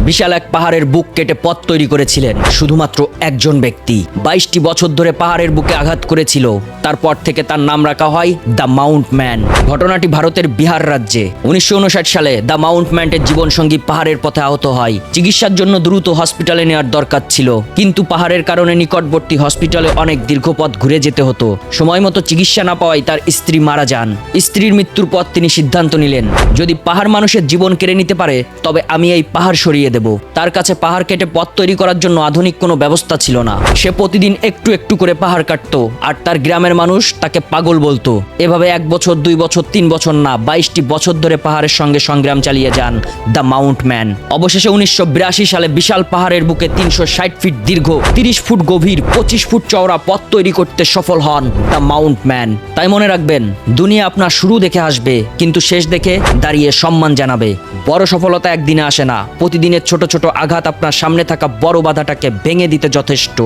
বিশাল এক পাহাড়ের বুক কেটে পথ তৈরি করেছিলেন শুধুমাত্র একজন ব্যক্তি। 22টি বছর ধরে পাহাড়ের বুকে আঘাত করেছিল। তারপর থেকে তার নাম রাখা হয় দ্য মাউন্ট ম্যান। ঘটনাটি ভারতের বিহার রাজ্যে। 1959 সালে দ্য মাউন্ট ম্যানের জীবনসঙ্গী পাহাড়ের পথে আহত হয়। চিকিৎসার জন্য দ্রুত হসপিটালে নেওয়ার দরকার ছিল, কিন্তু পাহাড়ের কারণে নিকটবর্তী হসপিটালে অনেক দীর্ঘ পথ ঘুরে যেতে হতো। সময় মতো চিকিৎসা না পাওয়ায় তার স্ত্রী মারা যান। স্ত্রীর মৃত্যুর পর তিনি সিদ্ধান্ত নিলেন, যদি পাহাড় মানুষের জীবন কেড়ে নিতে পারে তবে আমি এই পাহাড় সরিয়ে দেব। তার কাছে পাহাড় কেটে পথ তৈরি করার জন্য আধুনিক কোনো ব্যবস্থা ছিল না। সে প্রতিদিন একটু একটু করে পাহাড় কাটতো, আর তার গ্রামের মানুষ তাকে পাগল বলতো। এভাবে 1 বছর, 2 বছর, 3 বছর না, 22টি বছর ধরে পাহাড়ের সঙ্গে সংগ্রাম চালিয়ে যান দ্য মাউন্ট ম্যান। অবশেষে 1982 সালে বিশাল পাহাড়ের বুকে 360 ফিট দীর্ঘ, 30 ফুট গভীর, 25 ফুট চওড়া পথ তৈরি করতে সফল হন দ্য মাউন্ট ম্যান। তাই মনে রাখবেন, দুনিয়া আপনার শুরু দেখে আসবে, কিন্তু শেষ দেখে দাঁড়িয়ে সম্মান জানাবে। বড় সফলতা একদিনে আসে না, প্রতিদিনের ছোট ছোট আঘাত আপনার সামনে থাকা বড় বাধাটাকে ভেঙে দিতে যথেষ্ট।